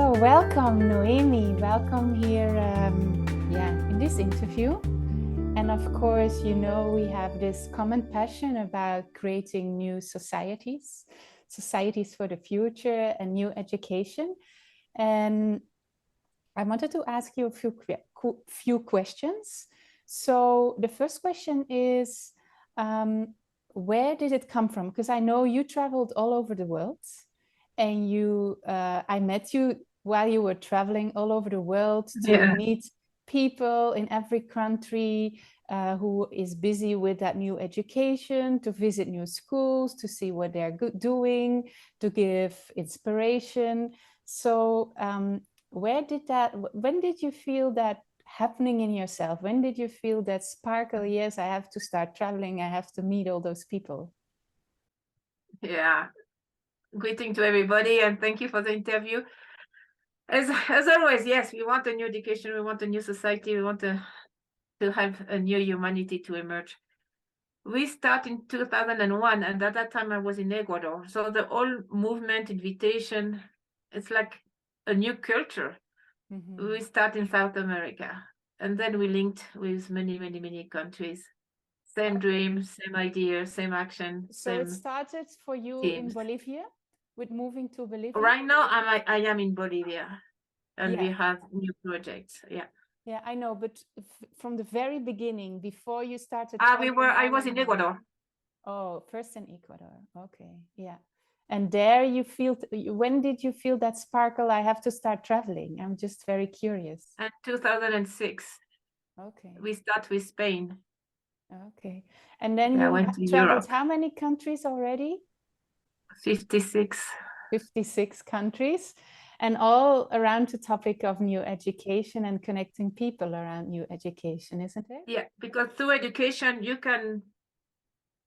So welcome, Noemi. Welcome here, in this interview. And of course, you know, we have this common passion about creating new societies for the future and new education. And I wanted to ask you a few questions. So the first question is, where did it come from? Because I know you traveled all over the world. And I met you while you were traveling all over the world to meet people in every country who is busy with that new education, to visit new schools, to see what they're doing, to give inspiration. So when did you feel that happening in yourself? When did you feel that sparkle? Yes, I have to start traveling. I have to meet all those people. Yeah. Greeting to everybody and thank you for the interview. As always, yes, we want a new education, we want a new society, we want to have a new humanity to emerge. We start in 2001, and at that time I was in Ecuador. So the whole movement, invitation, it's like a new culture. Mm-hmm. We start in South America, and then we linked with many, many, many countries. Same dream, same idea, same action. So it started for you in Bolivia? With moving to Bolivia? Right now, I am in Bolivia, and we have new projects. Yeah, I know, but from the very beginning, before you started, I was in Ecuador. Oh, first in Ecuador. Okay, yeah. And there when did you feel that sparkle? I have to start traveling. I'm just very curious. In 2006. Okay. We start with Spain. Okay, and then you have traveled how many countries already? 56. 56 countries, and all around the topic of new education and connecting people around new education, isn't it? Yeah, because through education, you can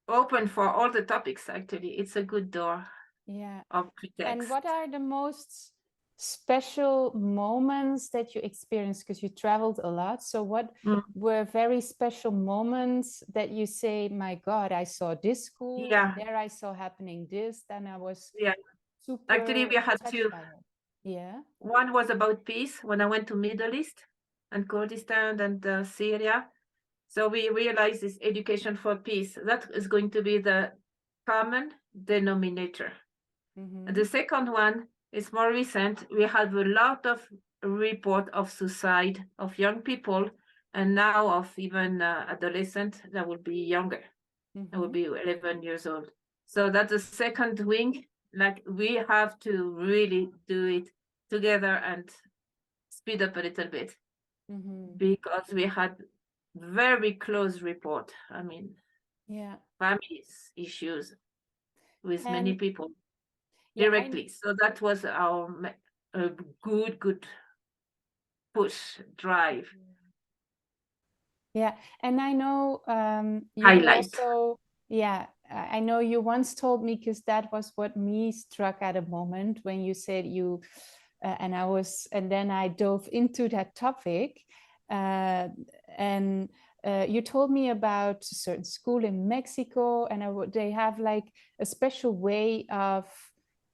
open for all the topics, actually. It's a good door of pretext. And what are the most special moments that you experienced? Because you traveled a lot. So what were very special moments that you say, my God, I saw this school, and there I saw happening this, then I was super actually we had two. One was about peace when I went to Middle East and Kurdistan and Syria. So we realized this education for peace, that is going to be the common denominator. Mm-hmm. And the second one is more recent. We have a lot of report of suicide of young people, and now of even adolescents that will be younger. Mm-hmm. That will be 11 years old. So that's the second wing. Like, we have to really do it together and speed up a little bit. Mm-hmm. Because we had very close report. I mean, families issues with many people directly. So that was our good push drive. Yeah, and I know you highlight. Also, I know you once told me, because that was what me struck at a moment when you said you, and then I dove into that topic, and you told me about a certain school in Mexico, and they have like a special way of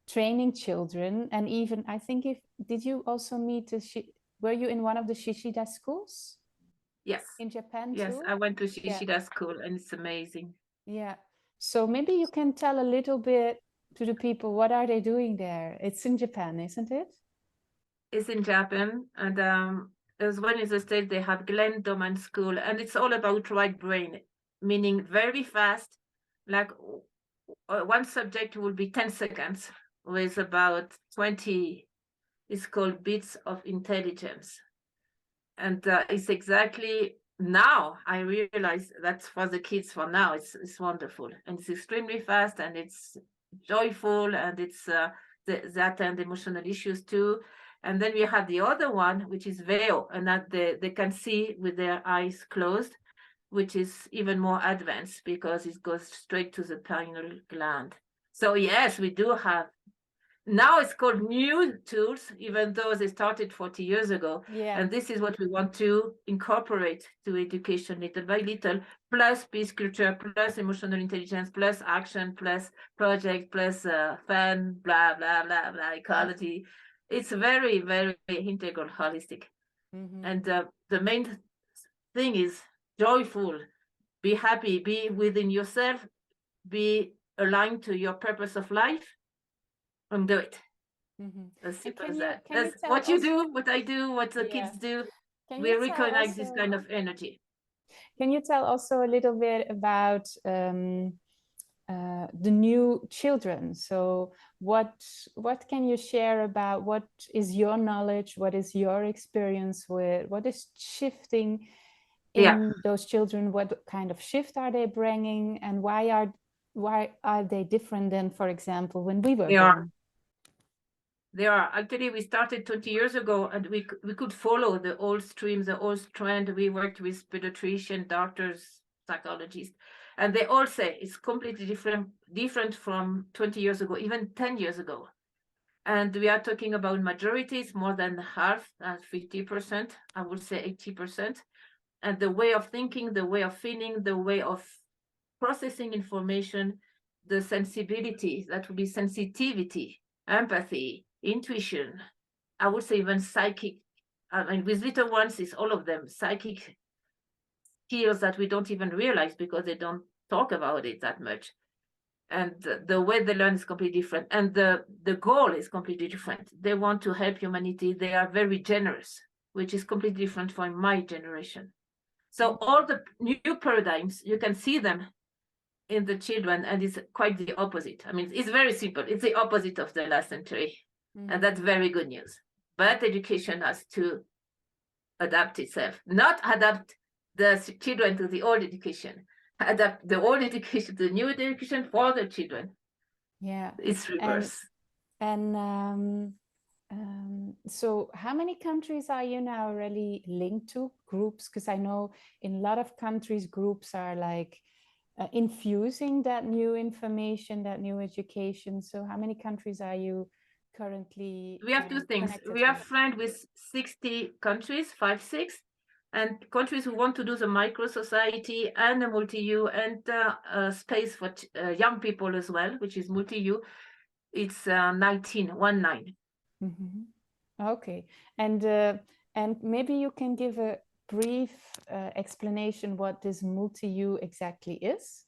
training children, and even I think did you also meet were you in one of the Shishida schools? Yes. In Japan too? Yes, I went to Shishida school, and it's amazing. Yeah. So maybe you can tell a little bit to the people, what are they doing there? It's in Japan, isn't it? It's in Japan, and as one in the States, they have Glenn Doman School, and it's all about right brain, meaning very fast, like one subject will be 10 seconds with about 20, it's called bits of intelligence. And it's exactly now I realize that's for the kids for now. It's wonderful, and it's extremely fast, and it's joyful, and it's that and emotional issues too. And then we have the other one, which is Veo, and that they can see with their eyes closed, which is even more advanced because it goes straight to the pineal gland. So yes, we do have. Now it's called new tools, even though they started 40 years ago. Yeah. And this is what we want to incorporate to education little by little, plus peace culture, plus emotional intelligence, plus action, plus project, plus fun, blah, blah, blah, blah, ecology. It's very, very integral, holistic. And the main thing is joyful, be happy, be within yourself, be aligned to your purpose of life, and do it. As simple as that. That's what you do, what I do, what the kids do. We recognize this kind of energy. Can you tell also a little bit about the new children? So what can you share about what is your knowledge, what is your experience with, what is shifting in those children, what kind of shift are they bringing, and why are they different than, for example, when we were young? They are. Actually, we started 20 years ago, and we could follow the old streams, the old trend. We worked with pediatricians, doctors, psychologists, and they all say it's completely different from 20 years ago, even 10 years ago. And we are talking about majorities, more than half, 50%, I would say 80%. And the way of thinking, the way of feeling, the way of processing information, the sensibility, that would be sensitivity, empathy, intuition, I would say even psychic. I mean, with little ones, it's all of them, psychic skills that we don't even realize because they don't talk about it that much. And the way they learn is completely different. And the goal is completely different. They want to help humanity. They are very generous, which is completely different from my generation. So all the new paradigms, you can see them in the children, and it's quite the opposite. I mean, it's very simple. It's the opposite of the last century. And that's very good news. But education has to adapt itself, not adapt the children to the old education, adapt the old education to the new education for the children. Yeah, it's reverse. And so how many countries are you now really linked to, groups? Because I know in a lot of countries groups are like infusing that new information, that new education. So how many countries are you currently? We have two things. We are friends with 60 countries, 6, and countries who want to do the micro society and the multi-U and space for young people as well, which is multi-U. It's 19. Okay, and maybe you can give a brief explanation what this multi-U exactly is.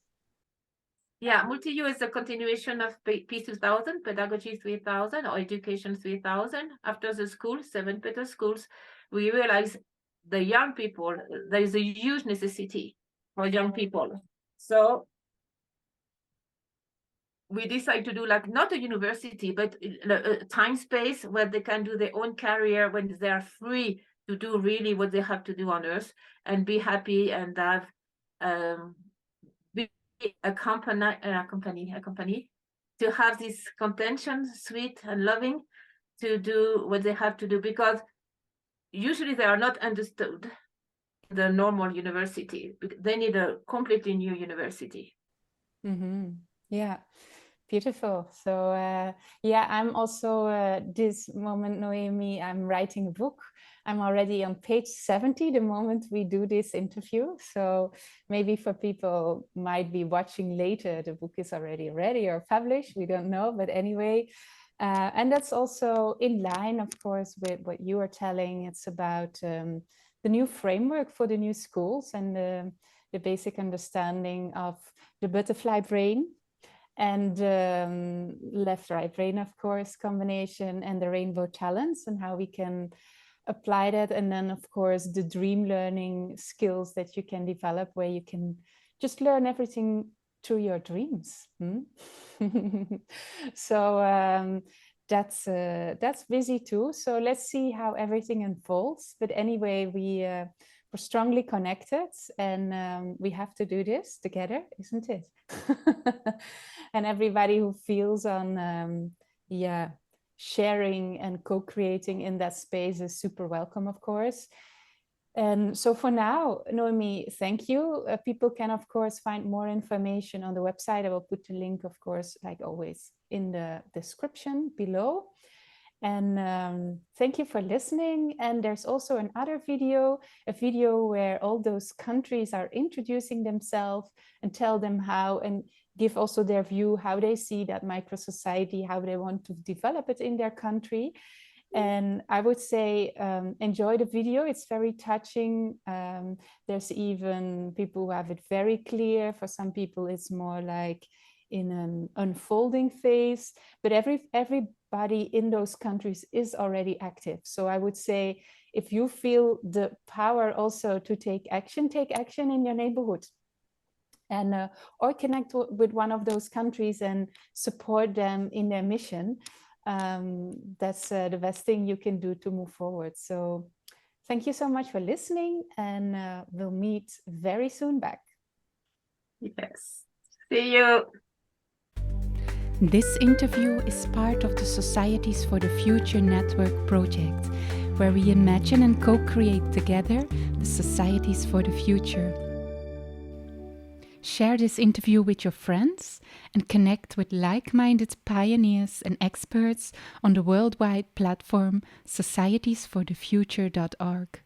Yeah, multi-U is a continuation of P2000, Pedagogy 3000, or Education 3000. After the school, 7 better schools, we realize the young people, there is a huge necessity for young people. So we decide to do like not a university, but a time space where they can do their own career when they are free to do really what they have to do on Earth and be happy and have a company to have this contention, sweet and loving, to do what they have to do, because usually they are not understood in the normal university. They need a completely new university. Yeah, beautiful. So yeah, I'm also this moment, Noemi, I'm writing a book. I'm already on page 70 the moment we do this interview. So maybe for people might be watching later, the book is already ready or published. We don't know, but anyway. And that's also in line, of course, with what you are telling. It's about the new framework for the new schools and the basic understanding of the butterfly brain and left-right brain, of course, combination, and the rainbow talents and how we can apply that. And then, of course, the dream learning skills that you can develop where you can just learn everything through your dreams. So that's busy too. So let's see how everything unfolds. But anyway, we're strongly connected, and we have to do this together, isn't it? And everybody who feels on sharing and co-creating in that space is super welcome, of course. And so for now, Noemi, thank you. People can, of course, find more information on the website. I will put the link, of course, like always, in the description below. And thank you for listening. And there's also another video, a video where all those countries are introducing themselves and tell them how, and give also their view, how they see that micro society, how they want to develop it in their country. And I would say enjoy the video. It's very touching. There's even people who have it very clear. For some people, it's more like in an unfolding phase. But everybody in those countries is already active. So I would say if you feel the power also to take action in your neighborhood. And or connect with one of those countries and support them in their mission. That's the best thing you can do to move forward. So thank you so much for listening, and we'll meet very soon back. Yes. See you. This interview is part of the Societies for the Future Network project, where we imagine and co-create together the societies for the future. Share this interview with your friends and connect with like-minded pioneers and experts on the worldwide platform societiesforthefuture.org.